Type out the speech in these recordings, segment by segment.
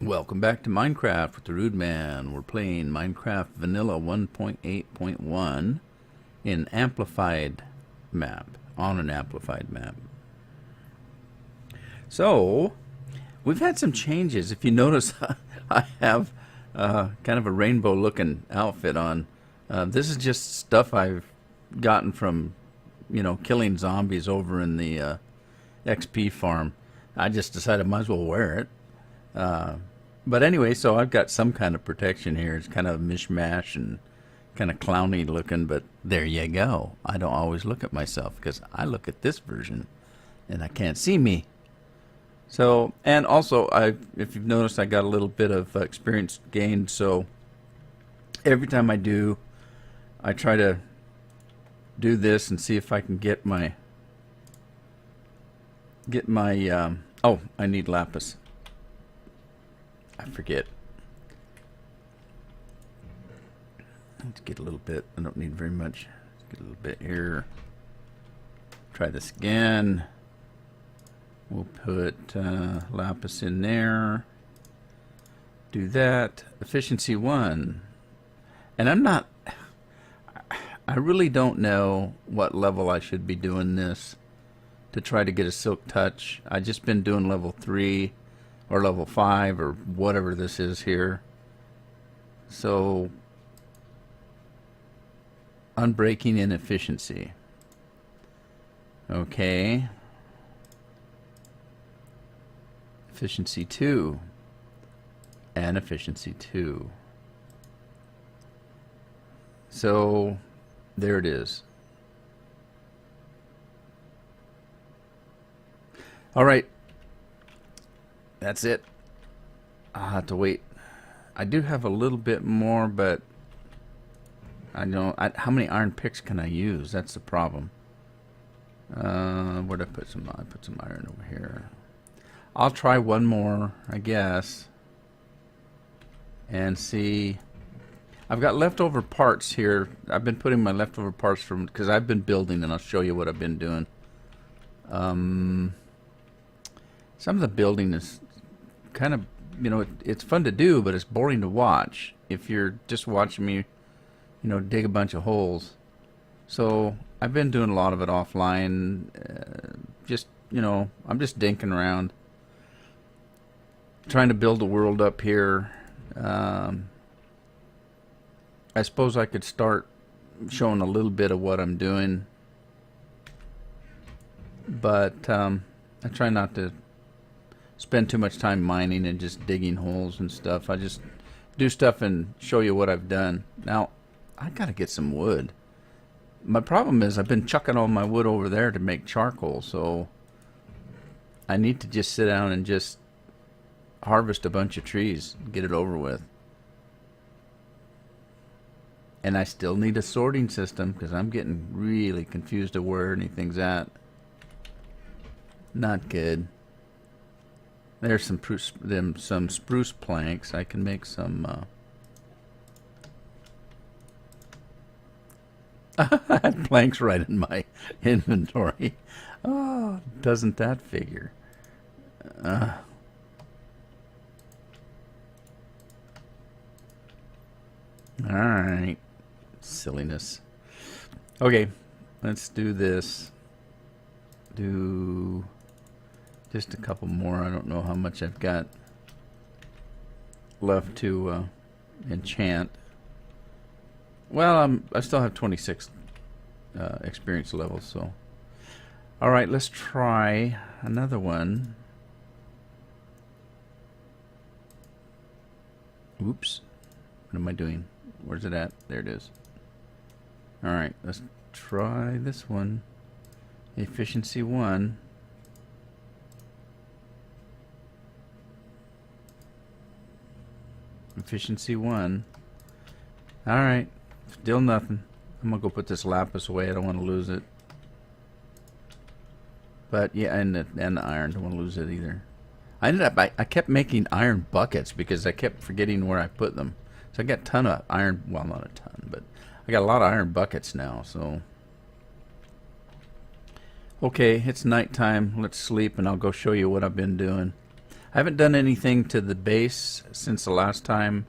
Welcome back to Minecraft with the Rude Man. We're playing Minecraft Vanilla 1.8.1 in amplified map, on an amplified map. So, we've had some changes. If you notice, I have kind of a rainbow looking outfit on. This is just stuff I've gotten from, killing zombies over in the XP farm. I just decided I might as well wear it. But anyway, so I've got some kind of protection here. It's kind of a mishmash and kind of clowny looking, but there you go. I don't always look at myself because I look at this version and I can't see me. So, and also, if you've noticed, I got a little bit of experience gained. So every time I do, I try to do this and see if I can get my, oh, I need lapis. I forget. Let's get a little bit. I don't need very much. Let's get a little bit here. Try this again. We'll put lapis in there. Do that. Efficiency 1. And I really don't know what level I should be doing this to try to get a silk touch. I've just been doing level 3. Or level 5 or whatever this is here. So unbreaking inefficiency. Okay. Efficiency 2 and efficiency 2. So there it is. All right. That's it. I'll have to wait. I do have a little bit more, but I don't. How many iron picks can I use? That's the problem. Where'd I put some? I put some iron over here. I'll try one more, I guess, and see. I've got leftover parts here. I've been putting my leftover parts from because I've been building, and I'll show you what I've been doing. Some of the building is kind of, it's fun to do, but it's boring to watch if you're just watching me, dig a bunch of holes. So I've been doing a lot of it offline. Just, I'm just dinking around, trying to build a world up here. I suppose I could start showing a little bit of what I'm doing, but I try not to spend too much time mining and just digging holes and stuff. I just do stuff and show you what I've done. Now, I gotta get some wood. My problem is I've been chucking all my wood over there to make charcoal, so I need to just sit down and just harvest a bunch of trees and get it over with. And I still need a sorting system because I'm getting really confused of where anything's not good. There's some spruce planks. I can make some. I had planks right in my inventory. Oh, doesn't that figure? All right, silliness. Okay, let's do this. Do just a couple more. I don't know how much I've got left to enchant. Well, I still have 26 experience levels, so. Alright, let's try another one. Oops. What am I doing? Where's it at? There it is. Alright, let's try this one. Efficiency 1. Efficiency 1. Alright. Still nothing. I'm gonna go put this lapis away. I don't want to lose it. But yeah, and the iron. Don't want to lose it either. I kept making iron buckets because I kept forgetting where I put them. So I got a ton of iron. Well, not a ton, but I got a lot of iron buckets now. So okay, it's nighttime. Let's sleep, and I'll go show you what I've been doing. I haven't done anything to the base since the last time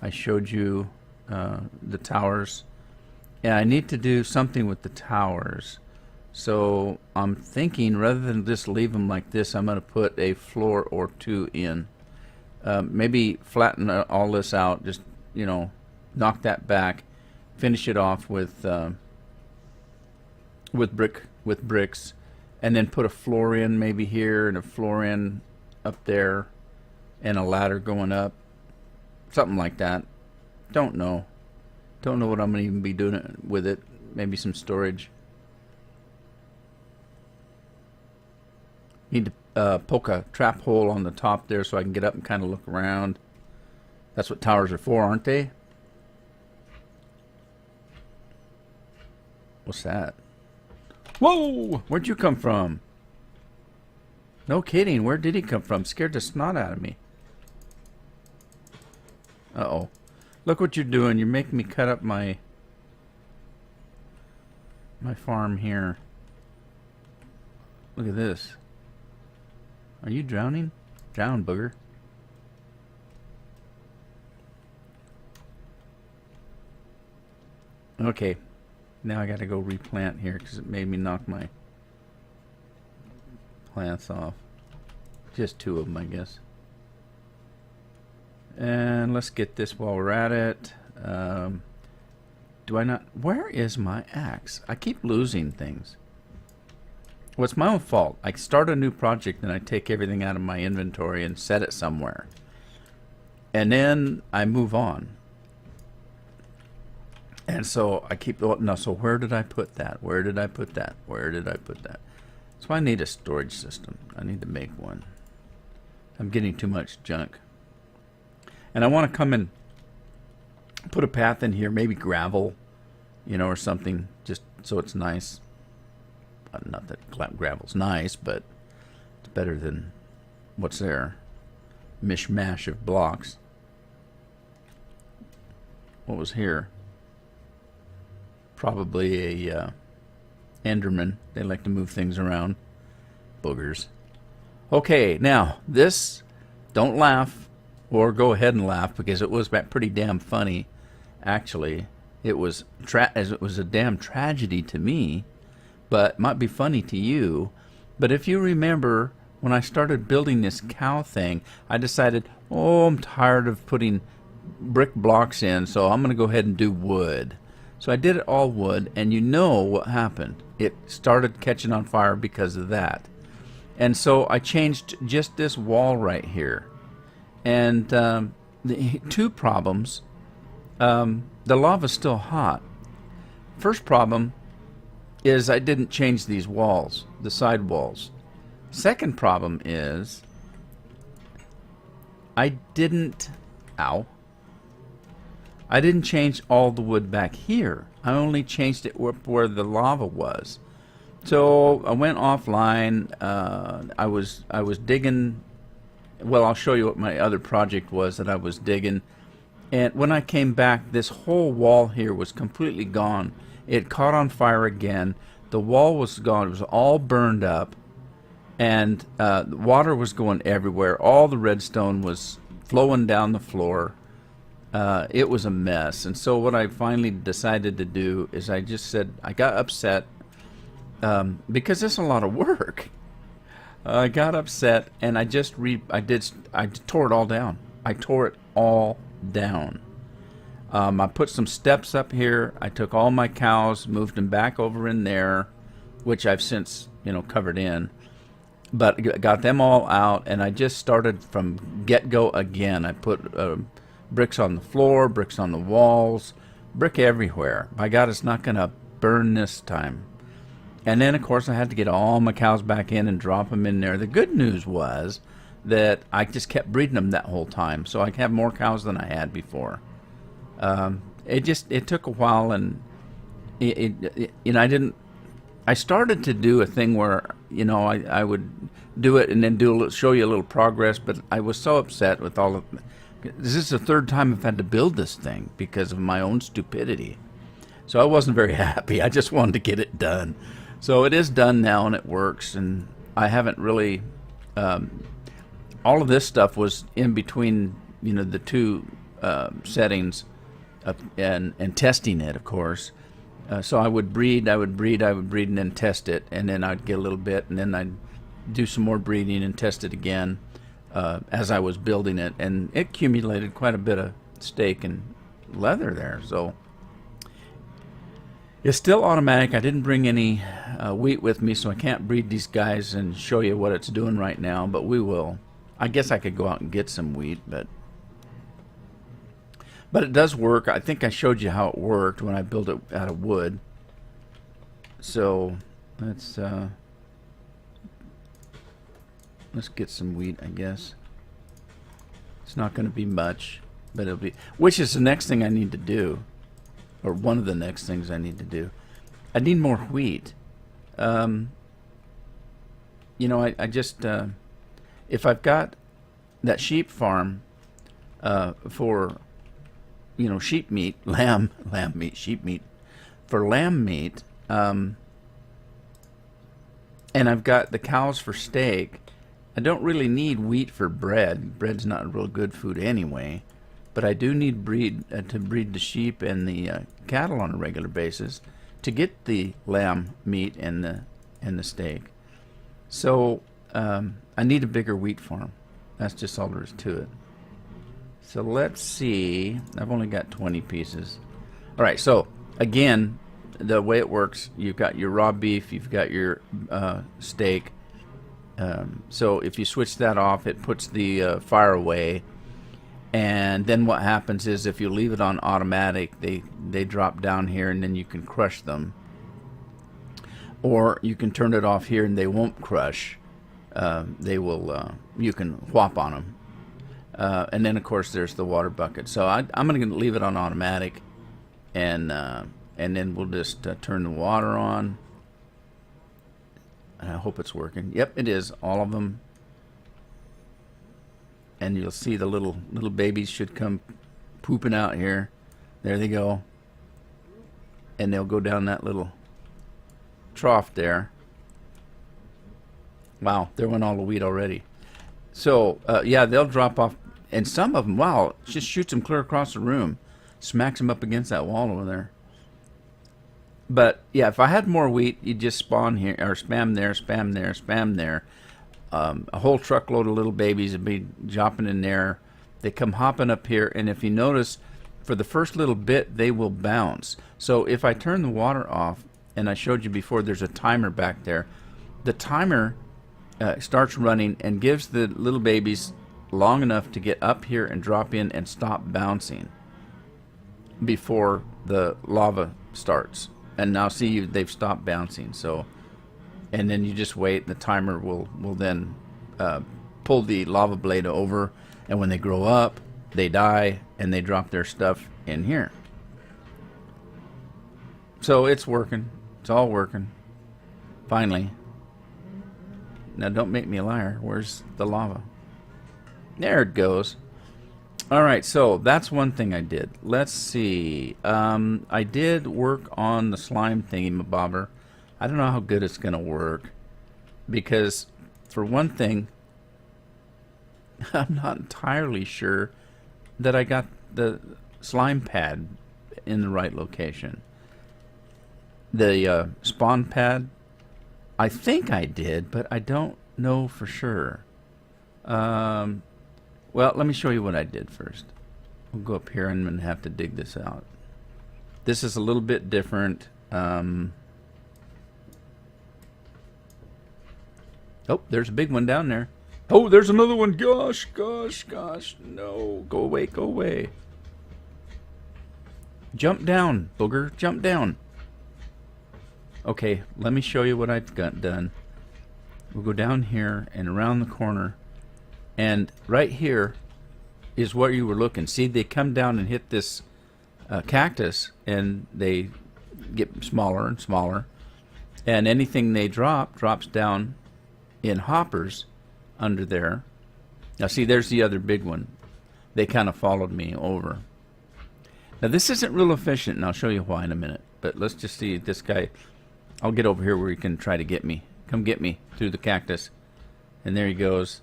I showed you the towers. And I need to do something with the towers. So I'm thinking rather than just leave them like this, I'm going to put a floor or two in. Maybe flatten all this out, just, you know, knock that back, finish it off with bricks, and then put a floor in maybe here and a floor in up there and a ladder going up, something like that. Don't know what I'm gonna even be doing with it. Maybe some storage. Need to poke a trap hole on the top there so I can get up and kind of look around. That's what towers are for, aren't they? What's that? Whoa! Where'd you come from? No kidding. Where did he come from? Scared the snot out of me. Uh-oh. Look what you're doing. You're making me cut up my farm here. Look at this. Are you drowning? Drown, booger. Okay. Now I gotta go replant here because it made me knock my plants off. Just two of them, I guess. And let's get this while we're at it. Do I not? Where is my axe? I keep losing things. Well, it's my own fault. I start a new project and I take everything out of my inventory and set it somewhere. And then I move on. And so I keep, no, so where did I put that? Where did I put that? Where did I put that? So I need a storage system. I need to make one. I'm getting too much junk. And I want to come and put a path in here, maybe gravel, you know, or something, just so it's nice. Not that gravel's nice, but it's better than what's there. Mishmash of blocks. What was here? Probably a Enderman. They like to move things around. Boogers. Okay, now this, don't laugh, or go ahead and laugh because it was pretty damn funny. Actually, it was a damn tragedy to me, but might be funny to you. But if you remember, when I started building this cow thing, I decided, oh, I'm tired of putting brick blocks in, so I'm going to go ahead and do wood. So I did it all wood, and you know what happened. It started catching on fire because of that. And so I changed just this wall right here. And the two problems, the lava's still hot. First problem is I didn't change these walls, the side walls. Second problem is I didn't change all the wood back here. I only changed it where the lava was. So I went offline. I was digging. Well, I'll show you what my other project was that I was digging. And when I came back, this whole wall here was completely gone. It caught on fire again. The wall was gone. It was all burned up. And the water was going everywhere. All the redstone was flowing down the floor. It was a mess. And so what I finally decided to do is I just said, I got upset because it's a lot of work. I got upset and I tore it all down. I tore it all down. I put some steps up here. I took all my cows, moved them back over in there, which I've since, covered in. But got them all out, and I just started from get-go again. I put bricks on the floor, bricks on the walls, brick everywhere. By God, it's not going to burn this time. And then, of course, I had to get all my cows back in and drop them in there. The good news was that I just kept breeding them that whole time, so I have more cows than I had before. It took a while, and I started to do a thing where, I would do it and then show you a little progress, but I was so upset with all of. This is the third time I've had to build this thing because of my own stupidity. So I wasn't very happy. I just wanted to get it done. So it is done now and it works, and I haven't really all of this stuff was in between, the two settings, and testing it, of course. So I would breed, and then test it, and then I'd get a little bit, and then I'd do some more breeding and test it again as I was building it, and it accumulated quite a bit of steak and leather there. So it's still automatic. I didn't bring any wheat with me, so I can't breed these guys and show you what it's doing right now, but we will. I guess I could go out and get some wheat, but it does work. I think I showed you how it worked when I built it out of wood. So let's get some wheat, I guess. It's not going to be much, but it'll be, which is the next thing I need to do, or one of the next things I need to do. I need more wheat. I just, if I've got that sheep farm for, sheep meat, lamb meat, sheep meat, for lamb meat, and I've got the cows for steak, I don't really need wheat for bread. Bread's not a real good food anyway, but I do need to breed the sheep and the cattle on a regular basis to get the lamb meat and the steak. So I need a bigger wheat farm. That's just all there is to it. So let's see. I've only got 20 pieces. All right, so again, the way it works, you've got your raw beef, you've got your steak. So if you switch that off, it puts the fire away. And then what happens is if you leave it on automatic, they drop down here, and then you can crush them. Or you can turn it off here and they won't crush. They will. You can whop on them. And then of course there's the water bucket. So I'm going to leave it on automatic, and then we'll just turn the water on. And I hope it's working. Yep, it is. All of them. And you'll see the little babies should come pooping out here. There they go. And they'll go down that little trough there. Wow, there went all the wheat already. So, yeah, they'll drop off. And some of them, wow, it just shoots them clear across the room. Smacks them up against that wall over there. But, yeah, if I had more wheat, you'd just spawn here, or spam there, spam there, spam there. A whole truckload of little babies would be dropping in there. They come hopping up here, and if you notice, for the first little bit, they will bounce. So if I turn the water off, and I showed you before, there's a timer back there. The timer starts running and gives the little babies long enough to get up here and drop in and stop bouncing before the lava starts. And now see, they've stopped bouncing. So, and then you just wait. The timer will then pull the lava blade over, and when they grow up, they die and they drop their stuff in here. So it's working. It's all working. Finally. Now don't make me a liar. Where's the lava? There it goes. Alright, so that's one thing I did. Let's see. I did work on the slime thingy-mabobber. I don't know how good it's going to work. Because, for one thing, I'm not entirely sure that I got the slime pad in the right location. The spawn pad, I think I did, but I don't know for sure. Well, let me show you what I did first. We'll go up here and I'm going to have to dig this out. This is a little bit different. Oh, there's a big one down there. Oh, there's another one. Gosh, gosh, gosh. No, go away, go away. Jump down, booger, jump down. Okay, let me show you what I've got done. We'll go down here and around the corner. And right here is where you were looking. See, they come down and hit this cactus, and they get smaller and smaller. And anything they drop drops down in hoppers under there. Now, see, there's the other big one. They kind of followed me over. Now, this isn't real efficient, and I'll show you why in a minute. But let's just see this guy. I'll get over here where he can try to get me. Come get me through the cactus. And there he goes.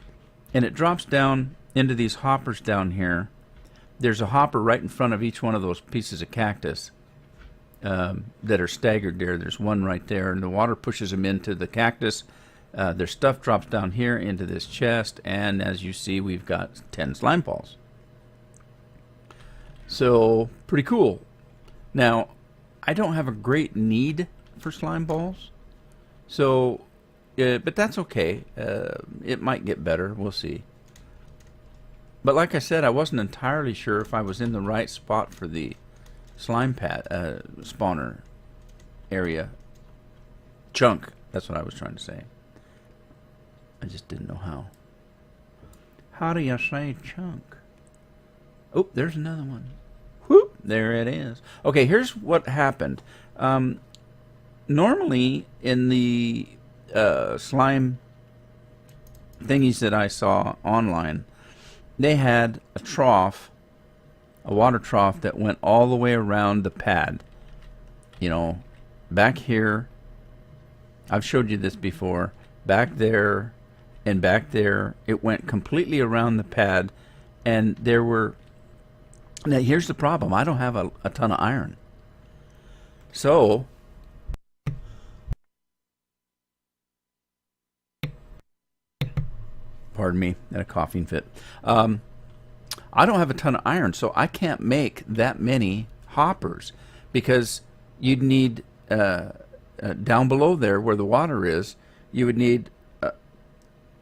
and it drops down into these hoppers down here. There's a hopper right in front of each one of those pieces of cactus that are staggered there. There's one right there, and the water pushes them into the cactus. Their stuff drops down here into this chest, and as you see, we've got 10 slime balls. So, pretty cool. Now, I don't have a great need for slime balls, so, but that's okay. It might get better. We'll see. But like I said, I wasn't entirely sure if I was in the right spot for the slime pad spawner area. Chunk. That's what I was trying to say. I just didn't know how. How do you say chunk? Oh, there's another one. Whoop, there it is. Okay, here's what happened. Normally, in the slime thingies that I saw online, they had a trough, a water trough that went all the way around the pad. You know, back here, I've showed you this before, back there and back there, it went completely around the pad, and there were, now here's the problem, I don't have a ton of iron. So, pardon me, had a coughing fit. I don't have a ton of iron, so I can't make that many hoppers, because you'd need, down below there where the water is, you would need,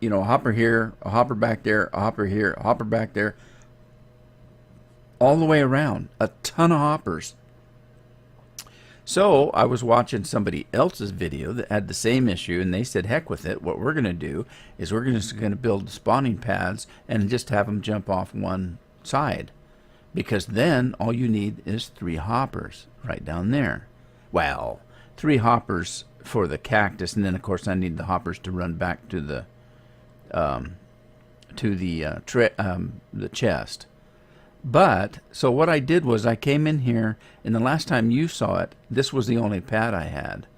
you know, a hopper here, a hopper back there, a hopper here, a hopper back there, all the way around, a ton of hoppers. So I was watching somebody else's video that had the same issue, and they said, heck with it, what we're going to do is we're just going to build spawning pads and just have them jump off one side, because then all you need is 3 hoppers right down there. Well, 3 hoppers for the cactus, and then of course I need the hoppers to run back to the chest. But, so what I did was I came in here, and the last time you saw it, this was the only pad I had.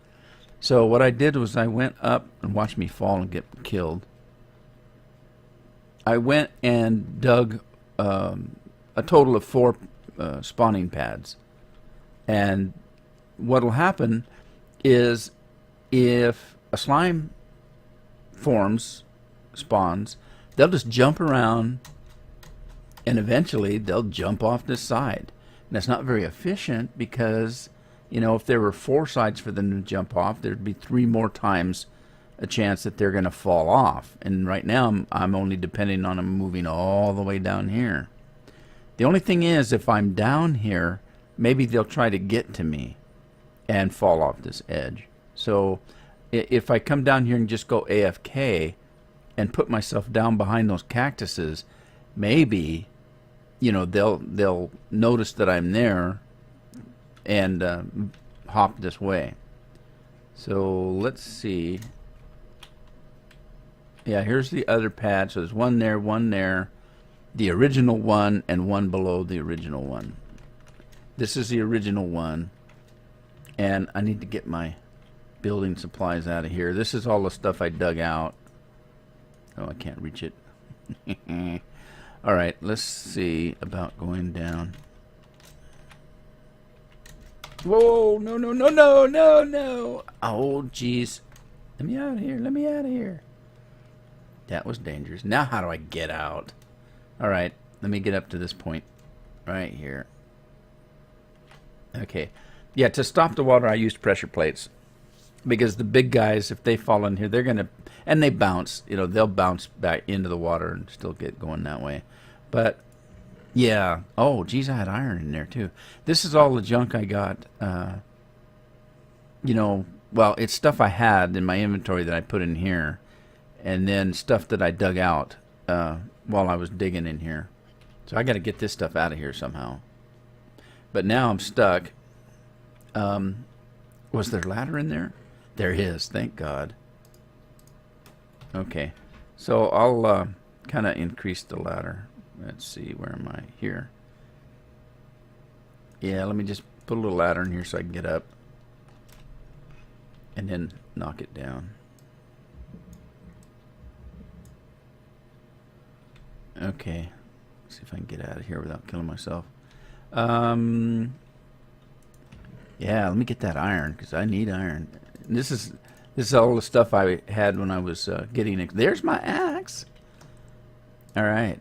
So what I did was I went up, and watch me fall and get killed. I went and dug a total of 4 spawning pads. And what'll happen is if a slime spawns, they'll just jump around, and eventually they'll jump off this side. And that's not very efficient, because, you know, if there were 4 sides for them to jump off, there'd be 3 more times a chance that they're going to fall off. And right now I'm only depending on them moving all the way down here. The only thing is, if I'm down here, maybe they'll try to get to me and fall off this edge. So if I come down here and just go AFK and put myself down behind those cactuses, maybe, you know, they'll notice that I'm there and hop this way. So let's see. Yeah, here's the other pad. So there's one there, the original one, and one below the original one. This is the original one, and I need to get my building supplies out of here. This is all the stuff I dug out. Oh, I can't reach it. Alright, let's see about going down. Whoa, no, no, no, no, no, no. Oh, jeez. Let me out of here. Let me out of here. That was dangerous. Now how do I get out? Alright, let me get up to this point. Right here. Okay. Yeah, to stop the water, I used pressure plates. Because the big guys, if they fall in here, they're going to... And they bounce. You know, they'll bounce back into the water and still get going that way. But, yeah. Oh, geez, I had iron in there, too. This is all the junk I got. You know, well, it's stuff I had in my inventory that I put in here. And then stuff that I dug out while I was digging in here. So I got to get this stuff out of here somehow. But now I'm stuck. Was there a ladder in there? There is, thank God. Okay, so I'll kind of increase the ladder. Let's see, where am I? Here. Yeah, let me just put a little ladder in here so I can get up. And then knock it down. Okay. Let's see if I can get out of here without killing myself. Yeah, let me get that iron because I need iron. This is all the stuff I had when I was getting it. There's my axe. All right.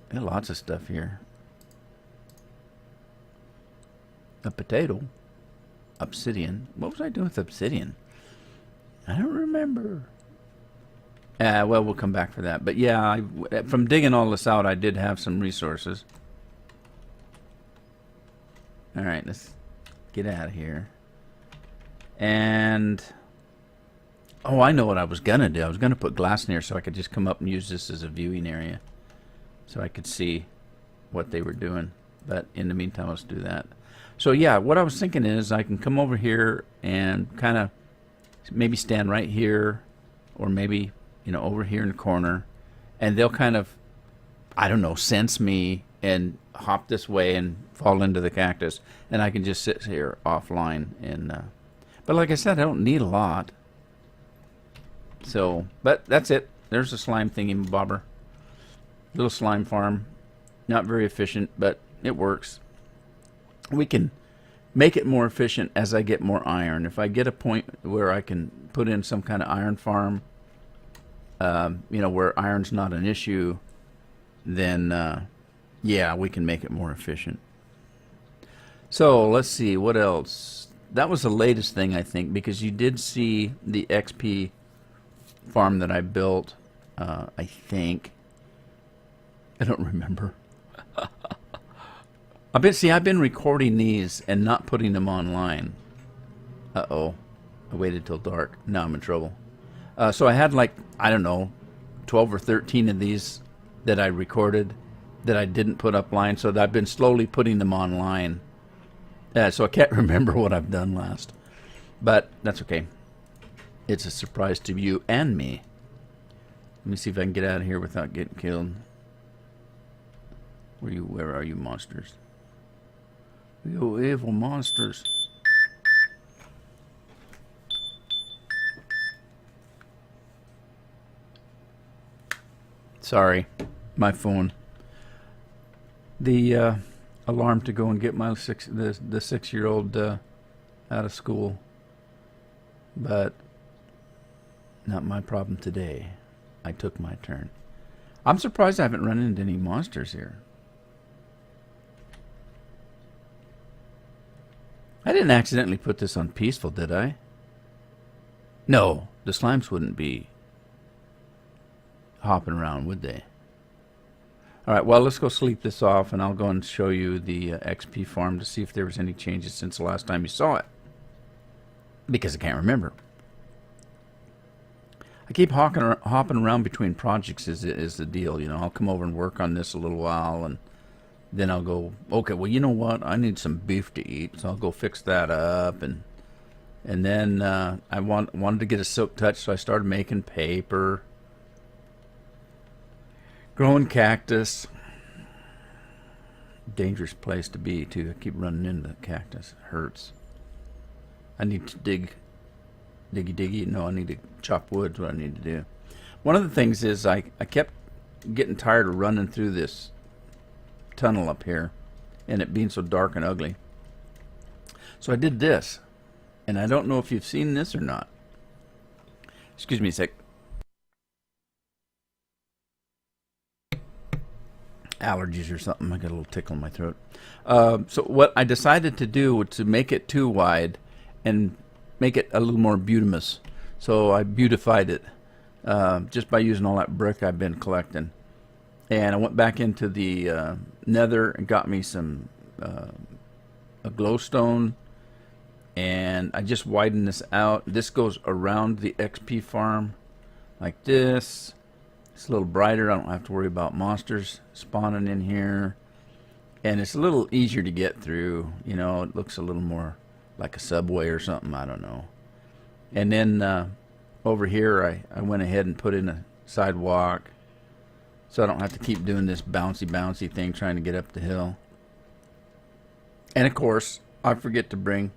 Got lots of stuff here. A potato. Obsidian. What was I doing with obsidian? I don't remember. Well, we'll come back for that. But yeah, from digging all this out, I did have some resources. All right, let's get out of here. And oh, I know what I was gonna do. I was gonna put glass in here so I could just come up and use this as a viewing area, so I could see what they were doing. But in the meantime, let's do that. So yeah, what I was thinking is I can come over here and kind of maybe stand right here, or maybe, you know, over here in the corner, and they'll kind of, I don't know, sense me and hop this way and fall into the cactus, and I can just sit here offline. And but like I said, I don't need a lot. So, but that's it. There's a slime thingy bobber. Little slime farm. Not very efficient, but it works. We can make it more efficient as I get more iron. If I get a point where I can put in some kind of iron farm, you know, where iron's not an issue, then yeah, we can make it more efficient. So let's see, what else? That was the latest thing, I think, because you did see the XP farm that I built, I think. I don't remember. I've been recording these and not putting them online. Uh-oh. I waited till dark. Now I'm in trouble. So I had like, I don't know, 12 or 13 of these that I recorded that I didn't put up line, so that I've been slowly putting them online. So I can't remember what I've done last. But that's okay. It's a surprise to you and me. Let me see if I can get out of here without getting killed. Where are you monsters? You evil monsters. Sorry, my phone. The alarm to go and get my the 6-year-old out of school. But not my problem today. I took my turn. I'm surprised I haven't run into any monsters here. I didn't accidentally put this on peaceful, did I? No, the slimes wouldn't be hopping around, would they? Alright, well, let's go sleep this off, and I'll go and show you the XP farm to see if there was any changes since the last time you saw it. Because I can't remember. I keep hopping around between projects is the deal, you know. I'll come over and work on this a little while, and then I'll go, okay, well, you know what? I need some beef to eat, so I'll go fix that up. And then I wanted to get a silk touch, so I started making paper. Growing cactus. Dangerous place to be, too. I keep running into the cactus. It hurts. I need to diggy. No, I need to chop wood is what I need to do. One of the things is I kept getting tired of running through this tunnel up here and it being so dark and ugly. So I did this. And I don't know if you've seen this or not. Excuse me a sec. Allergies or something. I got a little tickle in my throat. So what I decided to do was to make it too wide and make it a little more beautimous. So I beautified it just by using all that brick I've been collecting. And I went back into the nether and got me some a glowstone, and I just widened this out. This goes around the XP farm like this. It's a little brighter. I don't have to worry about monsters spawning in here, and it's a little easier to get through. You know, it looks a little more like a subway or something. I don't know. And then over here I went ahead and put in a sidewalk, so I don't have to keep doing this bouncy thing trying to get up the hill. And of course, I forget to bring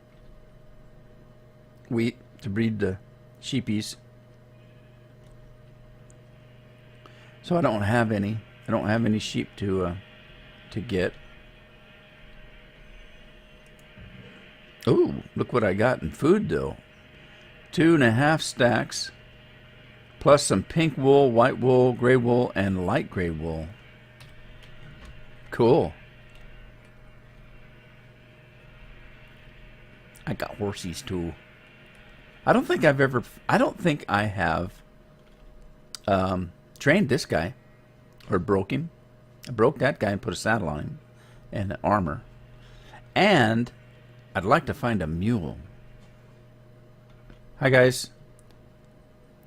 wheat to breed the sheepies. So I don't have any. I don't have any sheep to get. Ooh, look what I got in food though. 2.5 stacks, plus some pink wool, white wool, gray wool, and light gray wool. Cool. I got horsies too. I don't think I have trained this guy or broke him. I broke that guy and put a saddle on him and armor. And I'd like to find a mule. Hi guys.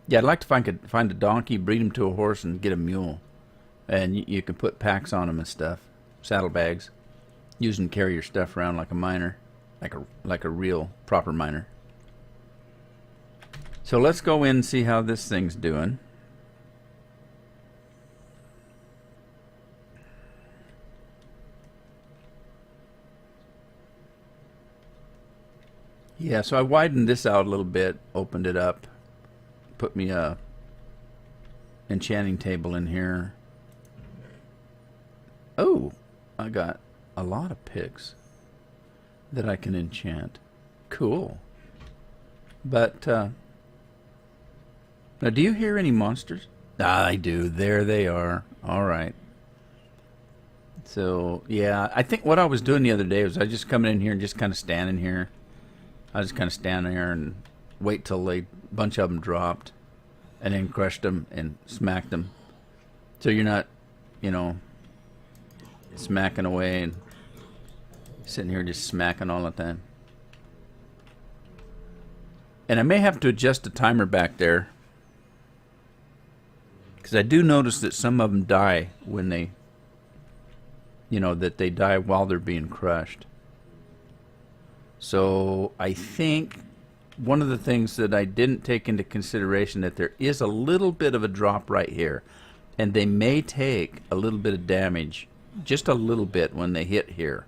Yeah, I'd like to find a donkey, breed him to a horse, and get a mule. And you can put packs on them and stuff, saddlebags. Use them to carry your stuff around like a miner, like a real proper miner. So let's go in and see how this thing's doing. Yeah, so I widened this out a little bit, opened it up, put me a enchanting table in here. Oh, I got a lot of picks that I can enchant. Cool. But now, do you hear any monsters? Ah, I do. There they are. All right. So yeah, I think what I was doing the other day was I just coming in here and just kind of standing here. I just kind of stand there and wait till a bunch of them dropped, and then crushed them and smacked them. So you're not, you know, smacking away and sitting here just smacking all the time. And I may have to adjust the timer back there, because I do notice that some of them die when they, you know, that they die while they're being crushed. So I think one of the things that I didn't take into consideration, that there is a little bit of a drop right here, and they may take a little bit of damage, just a little bit, when they hit here.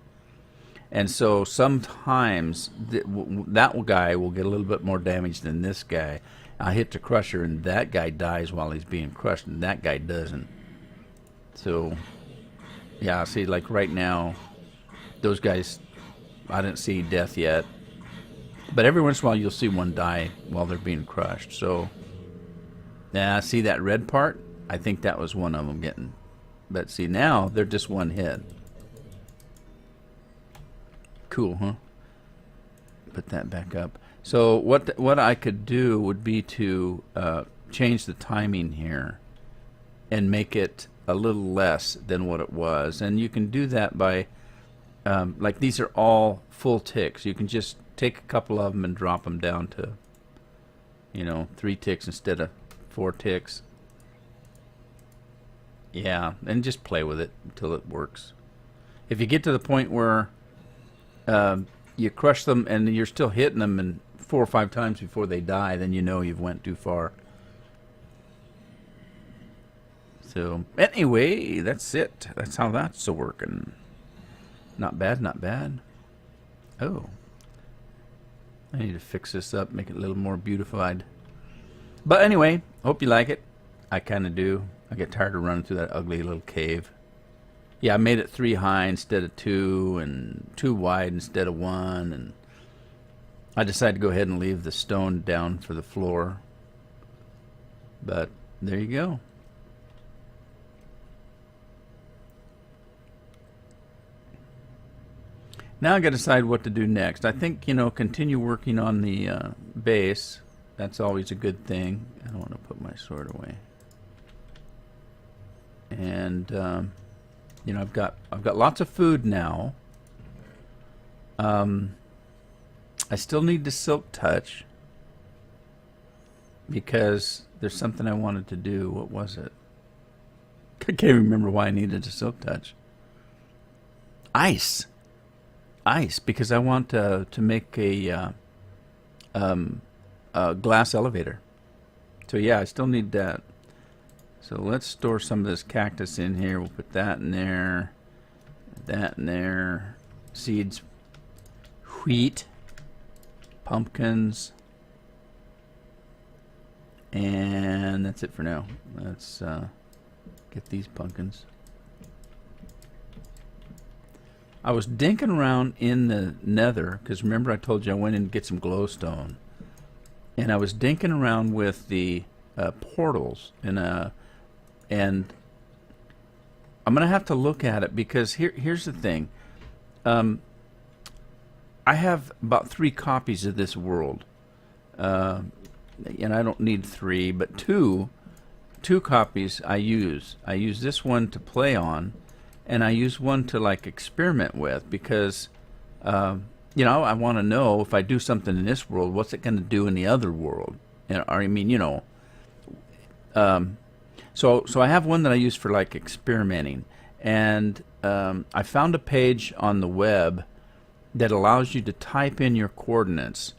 And so sometimes that guy will get a little bit more damage than this guy. I hit the crusher and that guy dies while he's being crushed, and that guy doesn't. So yeah, see, like right now, those guys, I didn't see death yet, but every once in a while you'll see one die while they're being crushed. So, yeah, see that red part? I think that was one of them getting. But see, now they're just one hit. Cool, huh? Put that back up. So what I could do would be to change the timing here and make it a little less than what it was. And you can do that by like, these are all full ticks. You can just take a couple of them and drop them down to, you know, 3 ticks instead of 4 ticks. Yeah, and just play with it until it works. If you get to the point where you crush them and you're still hitting them and 4 or 5 times before they die, then you know you've went too far. So anyway, that's it. That's how that's working. Not bad, not bad. Oh, I need to fix this up, make it a little more beautified. But anyway, hope you like it. I kind of do. I get tired of running through that ugly little cave. Yeah, I made it 3 high instead of 2, and 2 wide instead of 1, and I decided to go ahead and leave the stone down for the floor. But there you go. Now I got to decide what to do next. I think, you know, continue working on the base. That's always a good thing. I don't want to put my sword away. And you know, I've got lots of food now. I still need the silk touch because there's something I wanted to do. What was it? I can't remember why I needed a silk touch. Ice, because I want to make a glass elevator. So yeah, I still need that. So let's store some of this cactus in here. We'll put that in there, that in there. Seeds, wheat, pumpkins, and that's it for now. Let's get these pumpkins. I was dinking around in the nether, because remember I told you I went in to get some glowstone. And I was dinking around with the portals. And I'm going to have to look at it, because here's the thing. I have about 3 copies of this world. And I don't need 3, but two copies I use. I use this one to play on, and I use one to like experiment with, because you know, I want to know if I do something in this world, what's it going to do in the other world? And I mean, you know, so I have one that I use for like experimenting, and I found a page on the web that allows you to type in your coordinates,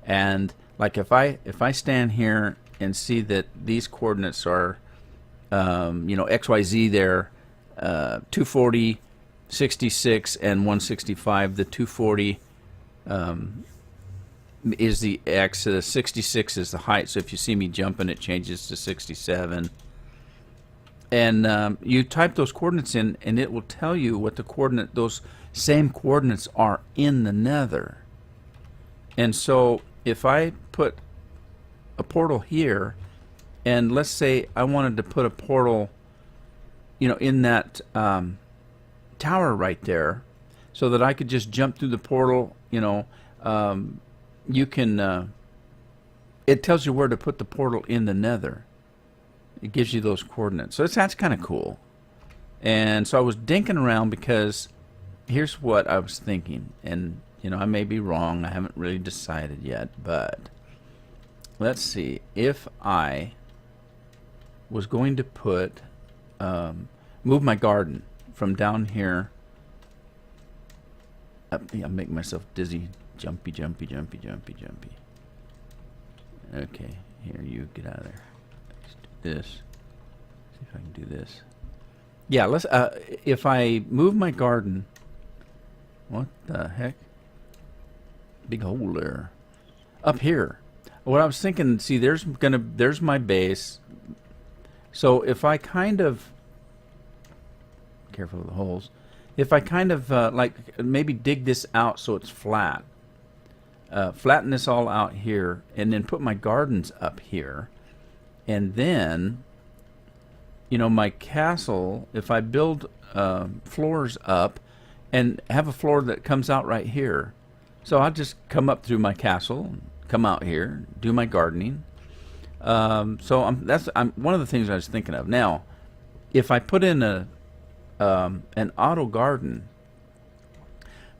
and like if I stand here and see that these coordinates are you know, XYZ there, 240, 66, and 165. The 240 is the X, the 66 is the height, so if you see me jumping it changes to 67. And you type those coordinates in, and it will tell you what the coordinate, those same coordinates are in the nether. And so if I put a portal here, and let's say I wanted to put a portal, you know, in that tower right there, so that I could just jump through the portal, you know, you can, it tells you where to put the portal in the nether. It gives you those coordinates. So that's kind of cool. And so I was dinking around, because here's what I was thinking. And, you know, I may be wrong. I haven't really decided yet. But let's see. If I was going to put, move my garden from down here. I'm making myself dizzy. Jumpy, jumpy, jumpy, jumpy, jumpy. Okay, here, you get out of there. Let's do this. See if I can do this. Yeah, let's. If I move my garden, what the heck? Big hole there. Up here. What I was thinking. See, there's my base. So if I kind of, careful of the holes. If I kind of like maybe dig this out so it's flat, flatten this all out here, and then put my gardens up here, and then, you know, my castle, if I build floors up and have a floor that comes out right here, so I'll just come up through my castle, come out here, do my gardening. So that's one of the things I was thinking of. Now, if I put in an auto garden,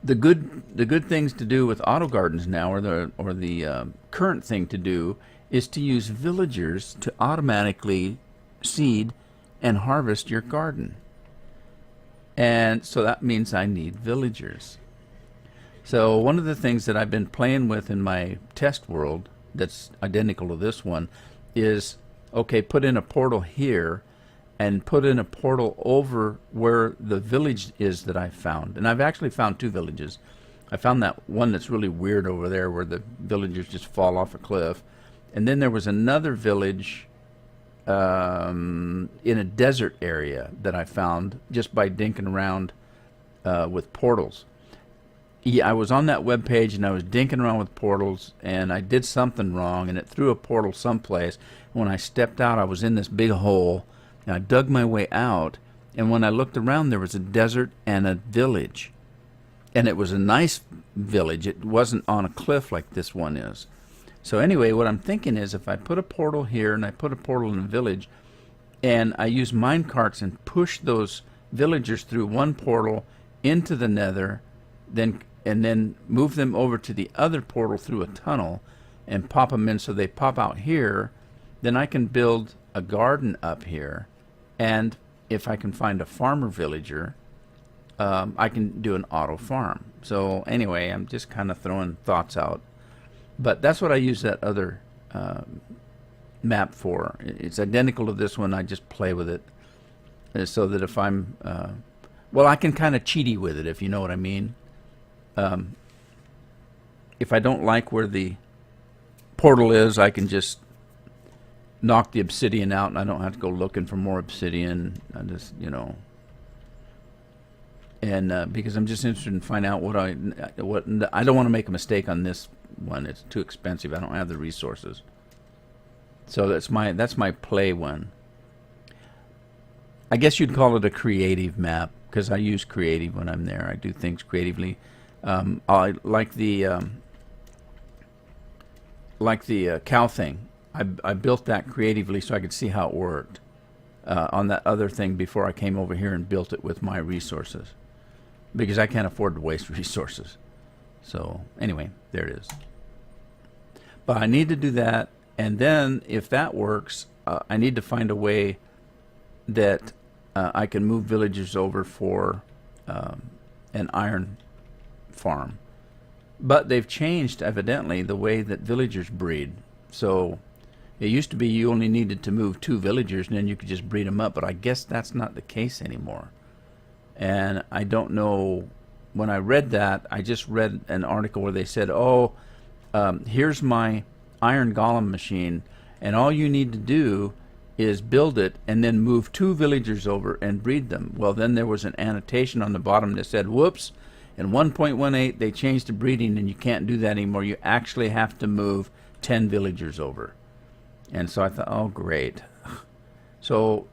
the good things to do with auto gardens now, or the current thing to do, is to use villagers to automatically seed and harvest your garden. And so that means I need villagers. So one of the things that I've been playing with in my test world that's identical to this one is, okay, put in a portal here and put in a portal over where the village is that I found. And I've actually found 2 villages. I found that one that's really weird over there where the villagers just fall off a cliff. And then there was another village in a desert area that I found just by dinking around with portals. Yeah, I was on that web page and I was dinking around with portals, and I did something wrong, and it threw a portal someplace. When I stepped out, I was in this big hole, and I dug my way out, and when I looked around, there was a desert and a village. And it was a nice village. It wasn't on a cliff like this one is. So anyway, what I'm thinking is, if I put a portal here and I put a portal in a village, and I use mine carts and push those villagers through one portal into the nether, and then move them over to the other portal through a tunnel and pop them in so they pop out here, then I can build a garden up here. And if I can find a farmer villager, I can do an auto farm. So anyway, I'm just kind of throwing thoughts out. But that's what I use that other map for. It's identical to this one. I just play with it so that if I'm, well, I can kind of cheaty with it, if you know what I mean. If I don't like where the portal is, I can just knock the obsidian out, and I don't have to go looking for more obsidian. I just, you know. and because I'm just interested in finding out what I don't want to make a mistake on this one. It's too expensive. I don't have the resources. So that's my play one. I guess you'd call it a creative map because I use creative when I'm there. I do things creatively. I like the cow thing. I built that creatively so I could see how it worked on that other thing before I came over here and built it with my resources, because I can't afford to waste resources. So anyway, there it is. But I need to do that, and then if that works, I need to find a way that I can move villagers over for an iron farm. But they've changed, evidently, the way that villagers breed. So it used to be you only needed to move 2 villagers and then you could just breed them up, but I guess that's not the case anymore. And I don't know, when I read that, I just read an article where they said, oh, here's my iron golem machine, and all you need to do is build it and then move 2 villagers over and breed them. Well, then there was an annotation on the bottom that said, whoops, in 1.18 they changed the breeding and you can't do that anymore. You actually have to move 10 villagers over. And so I thought, oh great. So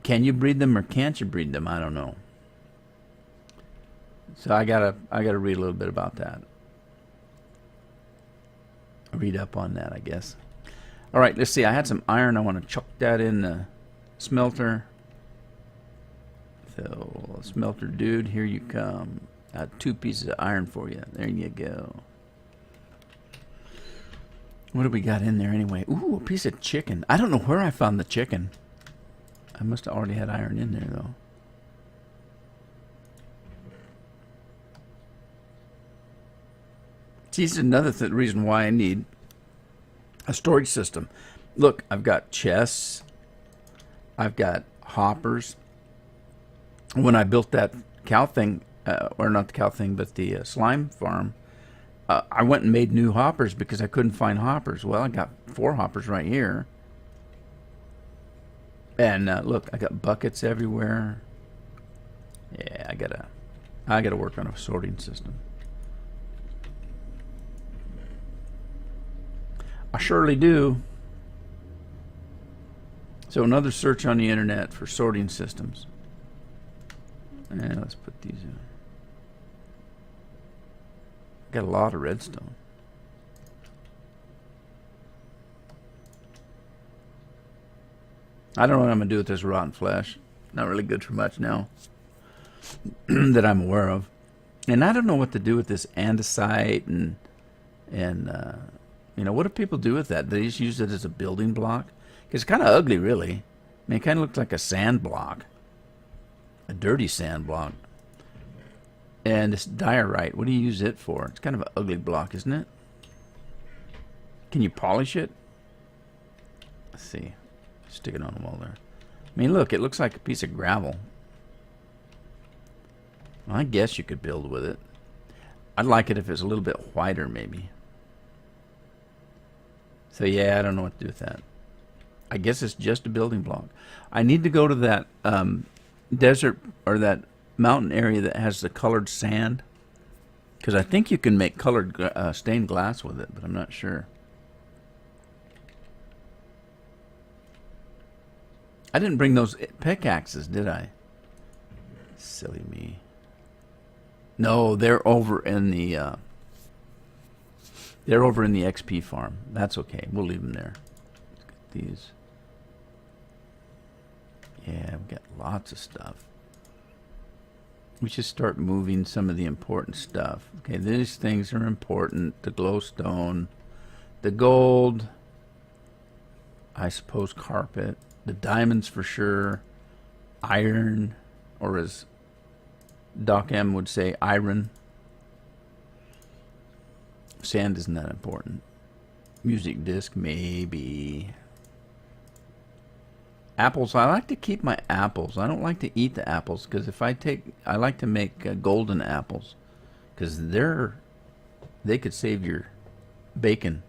can you breed them or can't you breed them? I don't know. So I gotta read a little bit about that. Read up on that, I guess. All right, let's see. I had some iron. I want to chuck that in the smelter. So, smelter dude, here you come. 2 pieces of iron for you. There you go. What do we got in there anyway? Ooh, a piece of chicken. I don't know where I found the chicken. I must have already had iron in there, though. See, this is another reason why I need a storage system. Look, I've got chests. I've got hoppers. When I built that cow thing, or not the cow thing, but the slime farm, I went and made new hoppers because I couldn't find hoppers. Well, I got 4 hoppers right here. And look, I got buckets everywhere. Yeah, I gotta work on a sorting system. I surely do. So another search on the internet for sorting systems. And let's put these in. Got a lot of redstone. I don't know what I'm going to do with this rotten flesh. Not really good for much now that I'm aware of. And I don't know what to do with this andesite and you know, what do people do with that? They just use it as a building block? It's kind of ugly, really. I mean, it kind of looks like a sand block. A dirty sand block. And this diorite, what do you use it for? It's kind of an ugly block, isn't it? Can you polish it? Let's see. Stick it on the wall there. I mean, look, it looks like a piece of gravel. Well, I guess you could build with it. I'd like it if it was a little bit whiter, maybe. So, yeah, I don't know what to do with that. I guess it's just a building block. I need to go to that desert or that mountain area that has the colored sand, because I think you can make colored stained glass with it, but I'm not sure. I didn't bring those pickaxes, did I? Silly me. No, they're over in the XP farm. That's okay. We'll leave them there. Let's get these. Yeah, we've got lots of stuff. We should start moving some of the important stuff. Okay, these things are important. The glowstone, the gold, I suppose carpet, the diamonds for sure, iron, or as Doc M would say, iron. Sand isn't that important. Music disc, maybe. Apples, I like to keep my apples. I don't like to eat the apples because I like to make golden apples because they could save your bacon.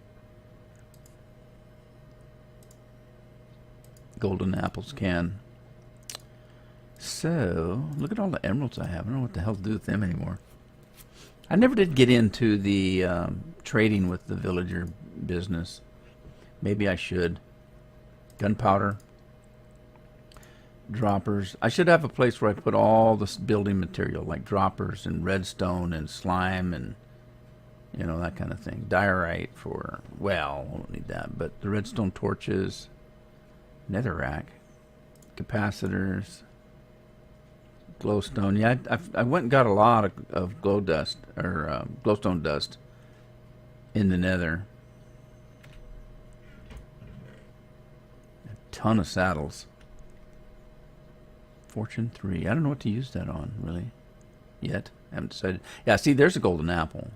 Golden apples can. So, look at all the emeralds I have. I don't know what the hell to do with them anymore. I never did get into the trading with the villager business. Maybe I should. Gunpowder. Droppers. I should have a place where I put all this building material, like droppers and redstone and slime and, you know, that kind of thing. Diorite for, well, I won't need that, but the redstone torches, netherrack, capacitors, glowstone. Yeah, I went and got a lot of glow dust, or glowstone dust in the nether. A ton of saddles. Fortune 3. I don't know what to use that on, really, yet. I haven't decided. Yeah, see, there's a golden apple.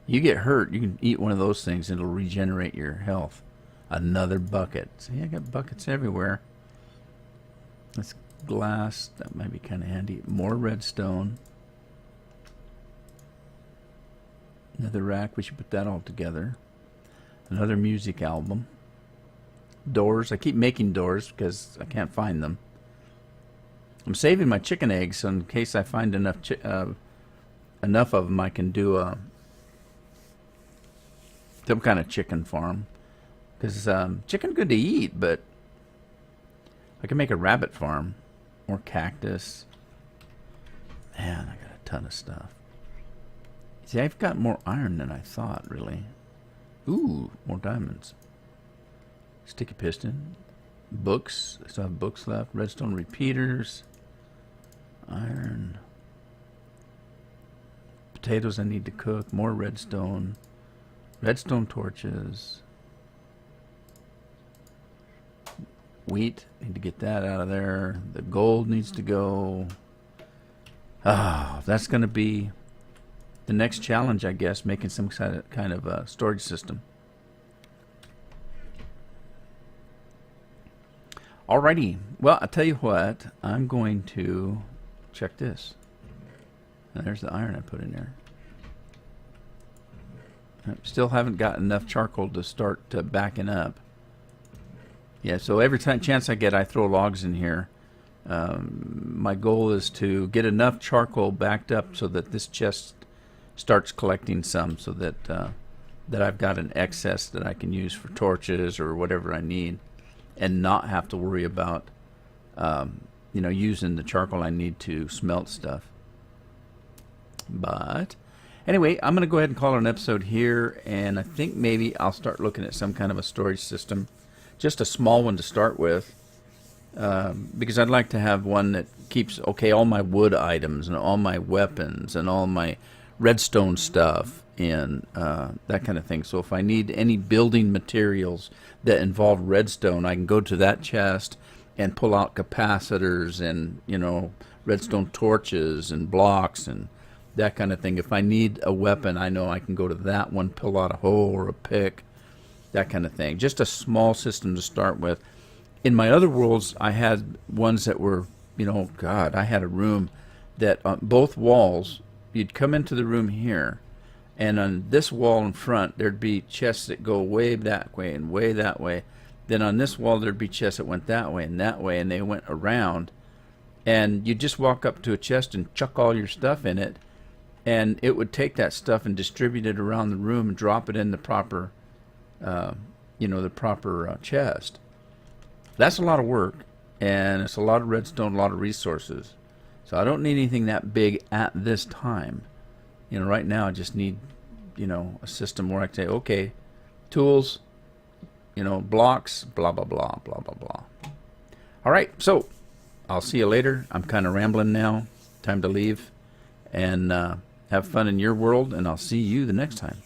You get hurt, you can eat one of those things and it'll regenerate your health. Another bucket. See, I got buckets everywhere. That's glass. That might be kind of handy. More redstone. Another rack. We should put that all together. Another music album. Doors. I keep making doors because I can't find them. I'm saving my chicken eggs so in case I find enough enough of them I can do some kind of chicken farm. Because chicken good to eat, but I can make a rabbit farm. More cactus. Man, I got a ton of stuff. See, I've got more iron than I thought, really. Ooh, more diamonds. Sticky piston. Books. I still have books left. Redstone repeaters. Iron. Potatoes I need to cook. More redstone. Redstone torches. Wheat. Need to get that out of there. The gold needs to go. Ah, that's going to be the next challenge, I guess, making some kind of storage system. Alrighty. Well, I'll tell you what. I'm going to check this. Now, there's the iron I put in there. I still haven't got enough charcoal to start backing up. Yeah, so every chance I get, I throw logs in here. My goal is to get enough charcoal backed up so that this chest starts collecting some, so that that I've got an excess that I can use for torches or whatever I need, and not have to worry about you know, using the charcoal I need to smelt stuff. But anyway, I'm going to go ahead and call it an episode here, and I think maybe I'll start looking at some kind of a storage system. Just a small one to start with, because I'd like to have one that keeps, okay, all my wood items and all my weapons and all my redstone stuff and that kind of thing. So if I need any building materials that involve redstone, I can go to that chest and pull out capacitors and, you know, redstone torches and blocks and that kind of thing. If I need a weapon, I know I can go to that one, pull out a hoe or a pick, that kind of thing. Just a small system to start with. In my other worlds, I had ones that were, you know, God, I had a room that on both walls, you'd come into the room here, and on this wall in front, there'd be chests that go way that way and way that way. Then on this wall, there'd be chests that went that way, and they went around. And you'd just walk up to a chest and chuck all your stuff in it, and it would take that stuff and distribute it around the room and drop it in the proper, you know, the proper chest. That's a lot of work, and it's a lot of redstone, a lot of resources. So I don't need anything that big at this time. You know, right now I just need, you know, a system where I can say, okay, tools, you know, blocks, blah, blah, blah, blah, blah, blah. All right, so I'll see you later. I'm kind of rambling now. Time to leave. And have fun in your world, and I'll see you the next time.